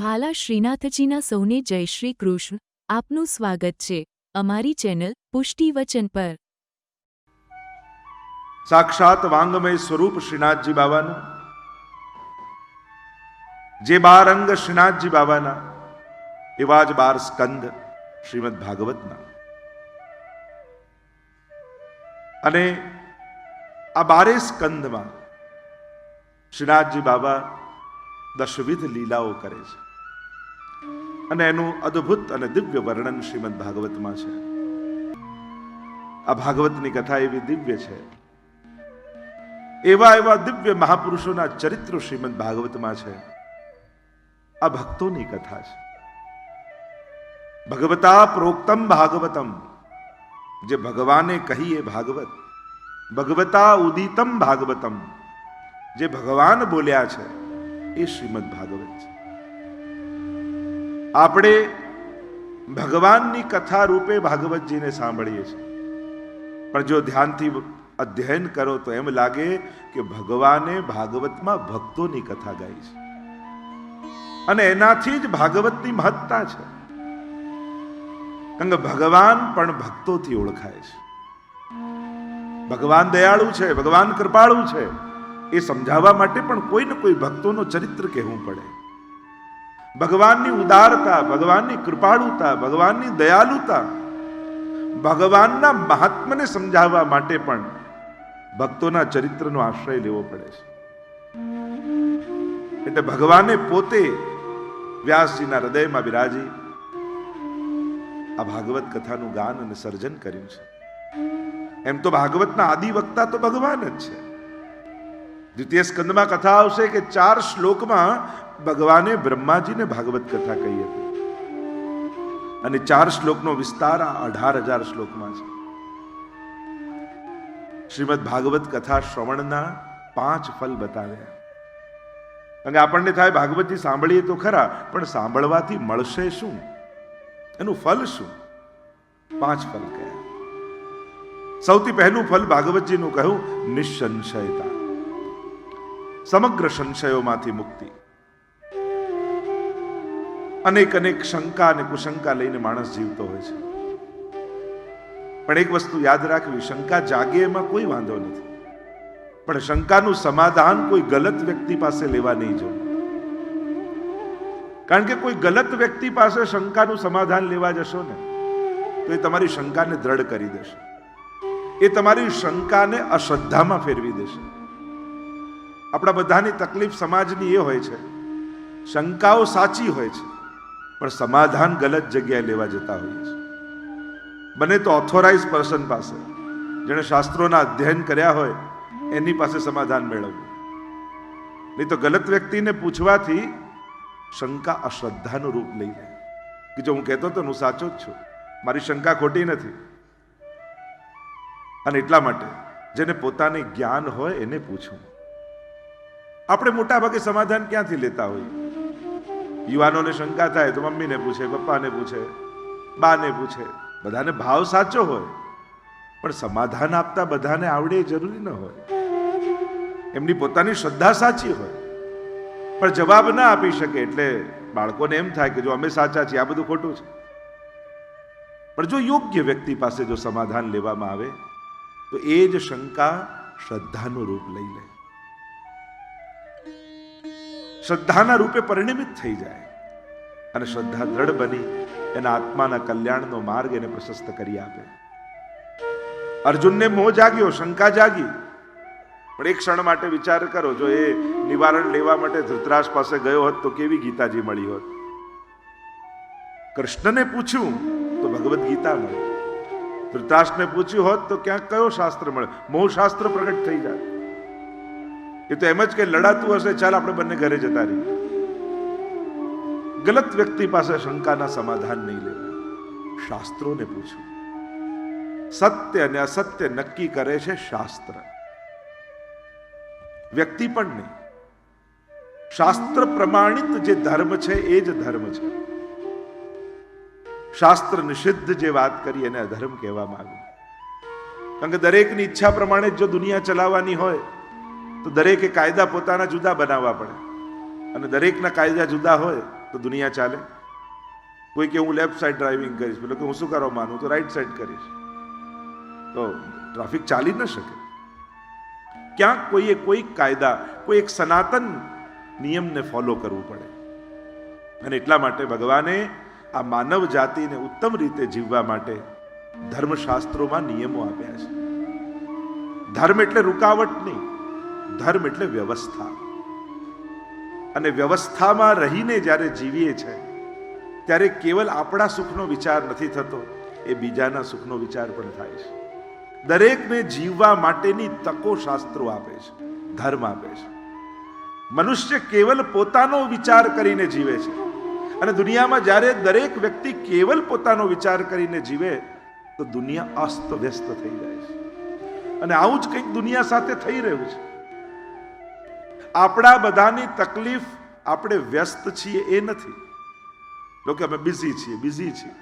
વહાલા શ્રીનાથજીના સૌને જય શ્રી કૃષ્ણ. આપનું સ્વાગત છે અમારી ચેનલ પુષ્ટિવચન પર. સાક્ષાત વાંગમય સ્વરૂપ શ્રીનાથજી બાબાનું, જે 12 અંગ શ્રીનાથજી બાબાના, એવા જ 12 સ્કંદ શ્રીમદ ભાગવતના. અને આ 12 સ્કંદમાં શ્રીનાથજી બાબા દશવિધ લીલાઓ કરે છે અને એનું અદ્ભુત અને દિવ્ય વર્ણન શ્રીમદ ભાગવતમાં છે. આ ભાગવતની કથા એવી દિવ્ય છે, એવા એવા દિવ્ય મહાપુરુષોના ચરિત્રો શ્રીમદ ભાગવતમાં છે. આ ભક્તોની કથા છે. ભગવતા પ્રોક્તમ ભાગવતમ, જે ભગવાને કહી એ ભાગવત. ભગવતા ઉદિતમ ભાગવતમ, જે ભગવાન બોલ્યા છે એ શ્રીમદ ભાગવત છે. આપણે ભગવાનની કથા રૂપે ભાગવતજીને સાંભળીએ છીએ, પણ જો ધ્યાનથી અધ્યયન કરો તો એમ લાગે કે ભગવાને ભાગવતમાં ભક્તોની કથા ગાઈ છે અને એનાથી જ ભાગવતની મહત્તા છે. કારણ કે ભગવાન પણ ભક્તોથી ઓળખાય છે. ભગવાન દયાળુ છે, ભગવાન કૃપાળુ છે, એ સમજાવવા માટે પણ કોઈ ને કોઈ ભક્તોનો ચરિત્ર કહેવું પડે. ભગવાનની ઉદારતા, ભગવાનની કૃપાળુતા, ભગવાનની દયાલુતા, ભગવાનના મહાત્મને સમજાવવા માટે પણ ભક્તોના ચરિત્રનો આશ્રય લેવો પડે છે. એટલે ભગવાને પોતે વ્યાસજીના હૃદયમાં બિરાજી આ ભાગવત કથાનું ગાન અને સર્જન કર્યું છે. એમ તો ભાગવતના આદિ વક્તા તો ભગવાન જ છે. દ્વિતીય સ્કંદમાં કથા આવશે કે 4 શ્લોકમાં ભગવાને બ્રહ્માજીને ભાગવત કથા કહી હતી અને 4 શ્લોકનો વિસ્તાર 18,000 શ્લોકમાં છે. શ્રીમદ ભાગવત કથા શ્રવણના 5 ફલ બતાવ્યા. અને આપણને થાય ભાગવતજી સાંભળીએ તો ખરા, પણ સાંભળવાથી મળશે શું, એનું ફલ શું? 5 ફલ કયા? સૌથી પહેલું ફલ ભાગવતજીનું કહ્યું, નિસંશયતા. સમગ્ર સંશયોમાંથી મુક્તિ. અનેક અનેક શંકા અને કુશંકા લઈને માણસ જીવતો હોય છે, પણ એક વસ્તુ યાદ રાખવી, શંકા જાગે એમાં કોઈ વાંધો નથી, પણ શંકાનું સમાધાન કોઈ ગલત વ્યક્તિ પાસે લેવા નહીં જવું. કારણ કે કોઈ ગલત વ્યક્તિ પાસે શંકાનું સમાધાન લેવા જશો ને તો એ તમારી શંકાને દ્રઢ કરી દેશે, એ તમારી શંકાને અશ્રદ્ધામાં ફેરવી દેશે. આપણા બધાની તકલીફ સમાજની એ હોય છે, શંકાઓ સાચી હોય છે પણ સમાધાન ગલત જગ્યાએ લેવા જતા હોઈએ છે. બને તો ઓથોરાઇઝ પર્સન પાસે, જેણે શાસ્ત્રોના અધ્યયન કર્યા હોય એની પાસે સમાધાન મેળવવું. નહીં તો ગલત વ્યક્તિને પૂછવાથી શંકા અશ્રદ્ધાનું રૂપ લઈ લે કે જો હું કહેતો તો હું સાચો જ છું, મારી શંકા ખોટી નથી. અને એટલા માટે જેને પોતાને જ્ઞાન હોય એને પૂછવું. આપણે મોટા ભાગે સમાધાન ક્યાંથી લેતા હોઈએ? યુવાનોને શંકા થાય તો મમ્મીને પૂછે, પપ્પાને પૂછે, બાને પૂછે. બધાને ભાવ સાચો હોય પણ સમાધાન આપતા બધાને આવડે એ જરૂરી ન હોય. એમની પોતાની શ્રદ્ધા સાચી હોય પણ જવાબ ના આપી શકે, એટલે બાળકોને એમ થાય કે જો અમે સાચા છીએ, આ બધું ખોટું છે. પણ જો યોગ્ય વ્યક્તિ પાસે જો સમાધાન લેવામાં આવે તો એ જ શંકા શ્રદ્ધાનું રૂપ લઈ લે, શ્રદ્ધાના રૂપે પરિણમિત થઈ જાય અને શ્રદ્ધા દ્રઢ બની એના આત્માના કલ્યાણનો માર્ગ એને પ્રશસ્ત કરી આપે. અર્જુનને મોહ જાગ્યો, શંકા જાગી, પણ એક ક્ષણ માટે વિચાર કરો, જો એ નિવારણ લેવા માટે ધૃતરાષ્ટ્ર પાસે ગયો હોત તો કેવી ગીતાજી મળી હોત? કૃષ્ણને પૂછ્યું તો ભગવદ્ ગીતા મળી, ધૃતરાષ્ટ્રને પૂછ્યું હોત તો ક્યાંક કયો શાસ્ત્ર મળે? મોહ શાસ્ત્ર પ્રગટ થઈ જાય. એ તો એમ જ કે લડાતું હશે, ચાલ આપણે બંને ઘરે જતા રહીએ. ગલત વ્યક્તિ પાસે શંકાના સમાધાન નહીં લેવા, શાસ્ત્રોને પૂછવું. સત્ય અને અસત્ય નક્કી કરે છે શાસ્ત્ર, વ્યક્તિ પણ નહીં. શાસ્ત્ર પ્રમાણિત જે ધર્મ છે એ જ ધર્મ છે. શાસ્ત્ર નિષિદ્ધ જે વાત કરી એને અધર્મ કહેવામાં આવ્યું. કારણ કે દરેકની ઈચ્છા પ્રમાણે જો દુનિયા ચલાવવાની હોય તો દરેકે કાયદા પોતાના જુદા બનાવવા પડે, અને દરેકના કાયદા જુદા હોય તો દુનિયા ચાલે. કોઈ કે હું લેફ્ટ સાઈડ ડ્રાઇવિંગ કરીશ, પેલો કે હું શું કરવા માનું તો રાઈટ સાઈડ કરીશ, તો ટ્રાફિક ચાલી ન શકે. ક્યાંક કોઈએ કોઈ કાયદા, કોઈ એક સનાતન નિયમને ફોલો કરવું પડે. અને એટલા માટે ભગવાને આ માનવ જાતિને ઉત્તમ રીતે જીવવા માટે ધર્મશાસ્ત્રોમાં નિયમો આપ્યા છે. ધર્મ એટલે રૂકાવટ નહીં, ધર્મ એટલે વ્યવસ્થા. અને વ્યવસ્થામાં રહીને જ્યારે જીવીએ છે ત્યારે કેવલ આપણા સુખનો વિચાર નથી થતો, એ બીજાના સુખનો વિચાર પણ થાય છે. દરેકને જીવવા માટેની તકો શાસ્ત્રો આપે છે, ધર્મ આપે છે. મનુષ્ય કેવલ પોતાનો વિચાર કરીને જીવે છે. અને દુનિયામાં જ્યારે દરેક વ્યક્તિ કેવલ પોતાનો વિચાર કરીને જીવે તો દુનિયા અસ્ત વ્યસ્ત થઈ જાય છે. અને આવું જ કંઈક દુનિયા સાથે થઈ રહ્યું છે. આપણા બધાની તકલીફ આપણે વ્યસ્ત છીએ એ નથી. લોકો અમે બિઝી છીએ.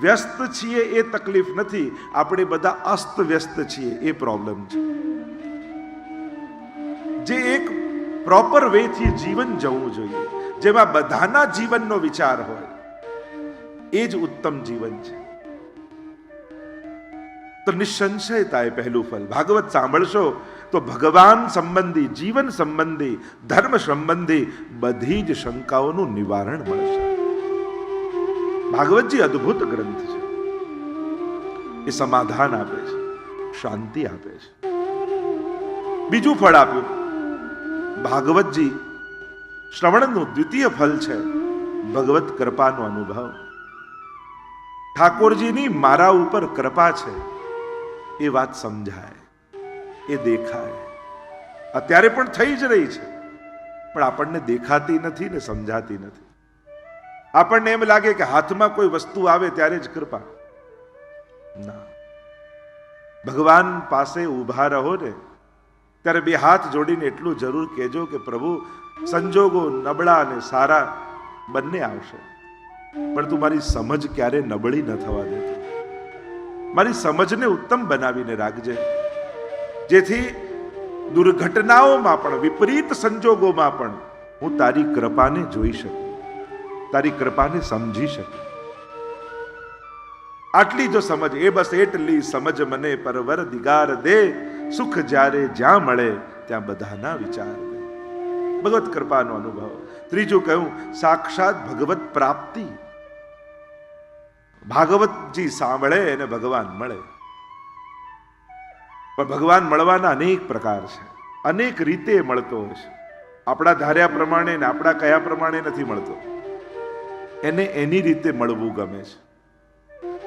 વ્યસ્ત છીએ એ તકલીફ નથી, આપણે બધા અસ્ત વ્યસ્ત છીએ એ પ્રોબ્લેમ છે. જે એક પ્રોપર વેથી જીવન જવું જોઈએ, જેમાં બધાના જીવનનો વિચાર હોય, એ જ ઉત્તમ જીવન છે. તો નિસંશયતા એ પહેલું ફલ. ભાગવત સાંભળશો તો ભગવાન સંબંધી, જીવન સંબંધી, ધર્મ સંબંધી બધી જ શંકાઓનું નિવારણ મળશે. ભાગવતજી અદ્ભુત ગ્રંથ છે. એ સમાધાન આપે છે, શાંતિ આપે છે. બીજું ફળ આપ્યું ભાગવતજી. શ્રવણનું દ્વિતીય ફલ છે ભગવત કૃપાનો અનુભવ. ઠાકોરજીની મારા ઉપર કૃપા છે એ વાત સમજાય, એ દેખાય. અત્યારે પણ થઈ જ રહી છે, પણ આપણને દેખાતી નથી ને સમજાતી નથી. આપણને એમ લાગે કે હાથમાં કોઈ વસ્તુ આવે ત્યારે જ કૃપા. ના, ભગવાન પાસે ઊભા રહો ને ત્યારે બે હાથ જોડીને એટલું જરૂર કહેજો કે પ્રભુ, સંજોગો નબળા અને સારા બંને આવશે, પણ તું મારી સમજ ક્યારે નબળી ન થવા દેતો. મારી સમજને ઉત્તમ બનાવીને રાખજે, જેથી દુર્ઘટનાઓમાં પણ, વિપરીત સંજોગોમાં પણ હું તારી કૃપાને જોઈ શકું, તારી કૃપાને સમજી શકું. આટલી જો સમજ, એ બસ એટલી સમજ મને પરવર દિગાર દે, સુખ જ્યારે જ્યાં મળે ત્યાં બધાના વિચાર દે. ભગવત કૃપાનો અનુભવ. ત્રીજું કહ્યું સાક્ષાત ભગવત પ્રાપ્તિ. ભાગવતજી સાંભળે અને ભગવાન મળે. પણ ભગવાન મળવાના અનેક પ્રકાર છે, અનેક રીતે મળતો હોય છે. આપણા ધાર્યા પ્રમાણે ને આપણા કયા પ્રમાણે નથી મળતો. એને એની રીતે મળવું ગમે છે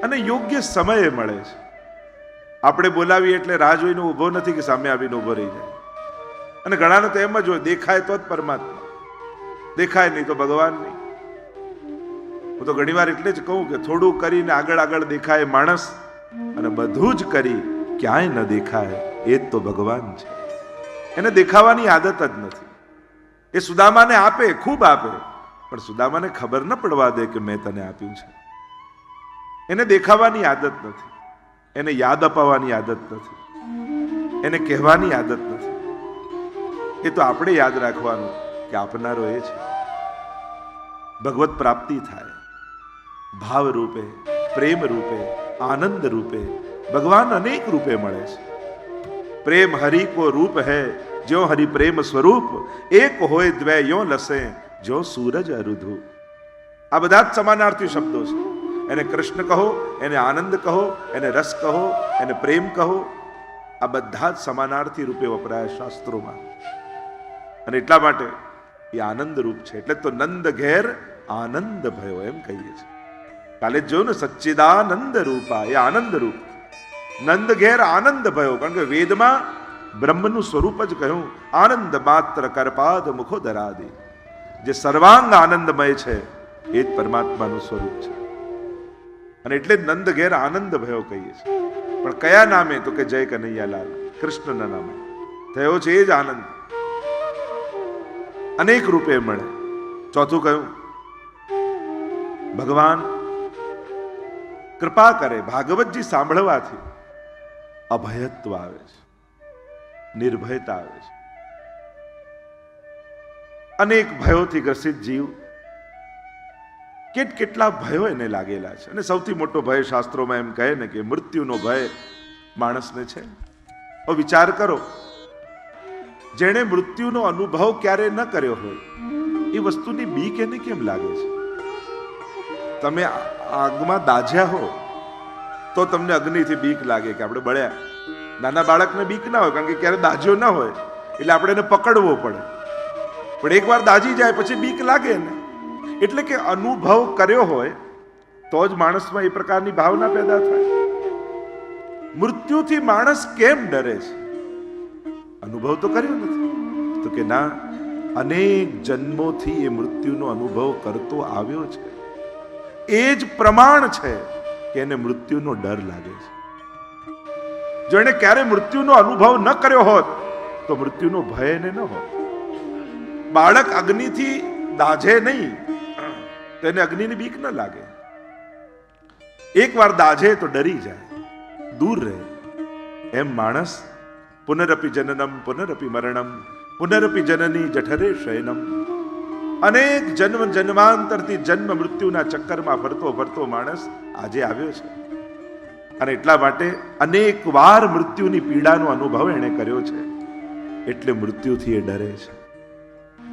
અને યોગ્ય સમયે મળે છે. આપણે બોલાવીએ એટલે રાહ જોઈને ઊભો નથી કે સામે આવીને ઊભો રહી જાય. અને ઘણાને તો એમ જ હોય, દેખાય તો જ પરમાત્મા, દેખાય નહીં તો ભગવાન નહીં. હું તો ઘણી વાર એટલે જ કહું કે થોડું કરીને આગળ આગળ દેખાય માણસ, અને બધું જ કરી ક્યાંય ન દેખાય એ જ તો ભગવાન છે. એને દેખાવાની આદત જ નથી. એ સુદામાને આપે, ખૂબ આપે, પણ સુદામાને ખબર ન પડવા દે કે મેં તને આપ્યું છે. એને દેખાવાની આદત નથી, એને યાદ અપાવવાની આદત નથી, એને કહેવાની આદત નથી. એ તો આપણે યાદ રાખવાનું કે આપનારો એ છે. ભગવત પ્રાપ્તિ થાય ભાવ રૂપે, પ્રેમ રૂપે, આનંદ રૂપે. ભગવાન અનેક રૂપે મળે છે. પ્રેમ હરિ કો રૂપ હૈ, જો હરિ પ્રેમ સ્વરૂપ, એક હોય દ્વય યો લસે, જો સૂરજ અરુધુ. આ બધા જ સમાનાર્થી શબ્દો છે. એને કૃષ્ણ કહો, એને આનંદ કહો, એને રસ કહો, એને પ્રેમ કહો, આ બધા જ સમાનાર્થી રૂપે વપરાય શાસ્ત્રોમાં. અને એટલા માટે એ આનંદ રૂપ છે. એટલે તો નંદ ઘેર આનંદ ભયો એમ કહીએ છીએ. કાલે જોયું ને, સચ્ચિદાનંદ રૂપા, એ આનંદ રૂપ. નંદ ઘેર આનંદ ભયો, કારણ કે વેદમાં બ્રહ્મનું સ્વરૂપ જ કહ્યું, આનંદ માત્ર કરપાદ મુખો દરાદી. જે સર્વાંગ આનંદમય છે એ જ પરમાત્માનું સ્વરૂપ છે. અને એટલે જ નંદ ઘેર આનંદ ભયો કહીએ છીએ. પણ કયા નામે? તો કે જય કનૈયાલાલ, કૃષ્ણના નામે થયો છે એ જ આનંદ. અનેક રૂપે મળે. ચોથું કહ્યું ભગવાન કૃપા કરે. ભાગવતજી સાંભળવાથી અભયત્વ આવે છે, નિર્ભયતા આવે છે. અનેક ભયોથી ગ્રસિત જીવ કેટલા ભયો એને લાગેલા છે. અને સૌથી મોટો ભય શાસ્ત્રોમાં એમ કહે ને કે મૃત્યુનો ભય માણસને છે. હવે વિચાર કરો, જેણે મૃત્યુનો અનુભવ ક્યારે ન કર્યો હોય એ વસ્તુની બીક એને કેમ લાગે છે? તમે આગમાં દાઝ્યા હો તો તમને અગ્નિથી બીક લાગે કે આપણે બળ્યા. નાના બાળકને બીક ના હોય, કારણ કે ક્યારે દાઝ્યો ના હોય એટલે આપણે એને પકડવો પડે. પણ એકવાર દાઝી જાય પછી બીક લાગે ને. એટલે કે અનુભવ કર્યો હોય તો જ માણસમાં એ પ્રકારની ભાવના પેદા થાય. મૃત્યુથી માણસ કેમ ડરે છે? અનુભવ તો કર્યો નથી. તો કે ના, અનેક જન્મોથી એ મૃત્યુનો અનુભવ કરતો આવ્યો છે. એ જ પ્રમાણ છે કે એને મૃત્યુનો ડર લાગે છે. જો એને ક્યારે મૃત્યુનો અનુભવ ન કર્યો હોત તો મૃત્યુનો ભય એને ન હોત. બાળક અગ્નિથી દાઝે નહીં તો એને અગ્નિની બીક ન લાગે. એકવાર દાઝે તો ડરી જાય, દૂર રહે. એમ માણસ પુનરપી જનનમ પુનરપી મરણમ પુનરપી જનની જઠરે શયનમ, અનેક જન્મ જન્માંતરથી જન્મ મૃત્યુના ચક્કરમાં ફરતો ફરતો માણસ આજે આવ્યો છે. અને એટલા માટે અનેક વાર મૃત્યુની પીડાનો અનુભવ એણે કર્યો છે. એટલે મૃત્યુથી એ ડરે છે,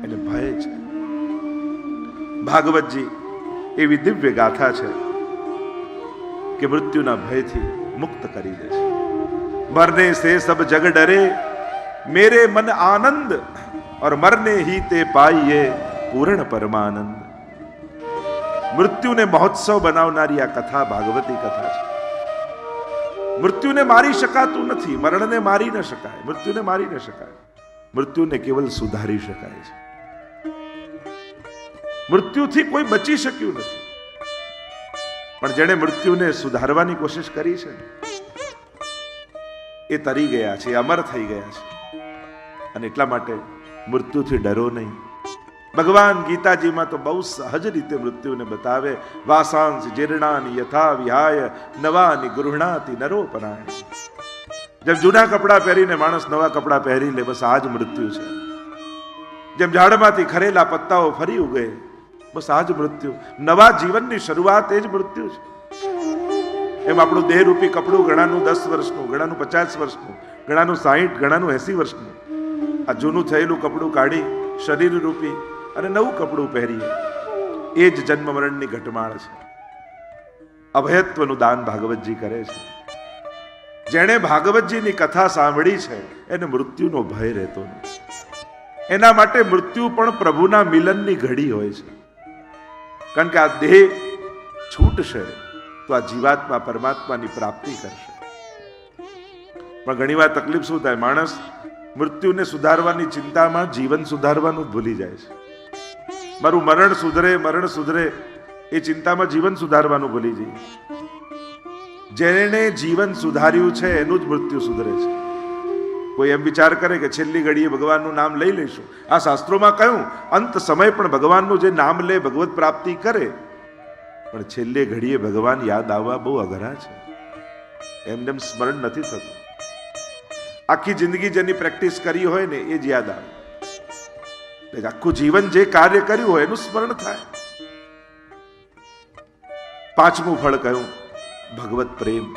એને ભય છે. ભાગવતજી એવી દિવ્ય ગાથા છે કે મૃત્યુના ભયથી મુક્ત કરી દે છે. મરને સે સબ જગ ડરે, મેરે મન આનંદ और मरने ही ते पाइए पूर्ण परमानंद. મૃત્યુને મહોત્સવ બનાવનારી આ કથા ભાગવતી કથા છે. મૃત્યુને મારી શકાતું નથી, મરણને મારી ન શકાય, મૃત્યુને મારી ન શકાય. મૃત્યુને કેવલ સુધારી શકાય છે. મૃત્યુથી કોઈ બચી શક્યું નથી, પણ જેણે મૃત્યુને સુધારવાની કોશિશ કરી છે એ તરી ગયા છે, અમર થઈ ગયા છે. અને એટલા માટે મૃત્યુથી ડરો નહીં. ભગવાન ગીતાજીમાં તો બહુ સહજ રીતે મૃત્યુને બતાવે. વાસાંસ જીર્ણાની યથા વિહાય નવાની ગૃહણાતિ નરોપરાય. જેમ જૂના કપડા પહેરીને માણસ નવા કપડા પહેરી લે, બસ આ જ મૃત્યુ છે. જેમ ઝાડમાંથી ખરેલા પત્તાઓ ફરી ઉગે, બસ આ જ મૃત્યુ. નવા જીવનની શરૂઆત એ જ મૃત્યુ છે. એમ આપણું દેહરૂપી કપડું ઘણાનું 10 વર્ષનું, ઘણાનું 50 વર્ષનું, ઘણાનું 60, ઘણાનું 80 વર્ષનું. આ જૂનું થયેલું કપડું કાઢી શરીર રૂપી અને નવું કપડું પહેરીએ, એ જ જન્મ મરણની ઘટમાળ છે. અભયત્વનું દાન ભાગવતજી કરે છે. જેણે ભાગવતજીની કથા સાંભળી છે એને મૃત્યુનો ભય રહેતો નથી. એના માટે મૃત્યુ પણ પ્રભુના મિલનની ઘડી હોય છે. કારણ કે આ દેહ છૂટશે તો આ જીવાત્મા પરમાત્માની પ્રાપ્તિ કરશે. પણ ઘણીવાર તકલીફ શું થાય, માણસ મૃત્યુને સુધારવાની ચિંતામાં જીવન સુધારવાનું જ ભૂલી જાય છે. મારું મરણ સુધરે એ ચિંતામાં જીવન સુધારવાનું ભૂલી જાય. જેણે જીવન સુધાર્યું છે એનું જ મૃત્યુ સુધરે છે. કોઈ એમ વિચાર કરે કે છેલ્લી ઘડીએ ભગવાનનું નામ લઈ લઈશું. આ શાસ્ત્રોમાં કહ્યું અંત સમય પણ ભગવાનનું જે નામ લે ભગવત પ્રાપ્તિ કરે, પણ છેલ્લે ઘડીએ ભગવાન યાદ આવવા બહુ અઘરા છે. એમને સ્મરણ નથી થતું. આખી જિંદગી જેની પ્રેક્ટિસ કરી હોય ને એ જ યાદ આવે. આખું જીવન જે કાર્ય કર્યું હોય એનું સ્મરણ થાય. પાંચમું ફળ કહ્યું ભગવત પ્રેમ.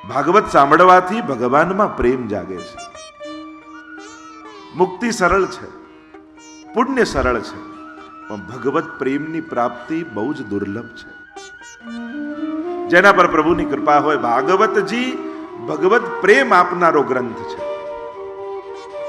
ભાગવત સાંભળવાથી ભગવાનમાં પ્રેમ જાગે છે. મુક્તિ સરળ છે, પુણ્ય સરળ છે, પણ ભગવત પ્રેમની પ્રાપ્તિ બહુ જ દુર્લભ છે. જેના પર પ્રભુની કૃપા હોય. ભાગવતજી ભગવત પ્રેમ આપનારો ગ્રંથ છે.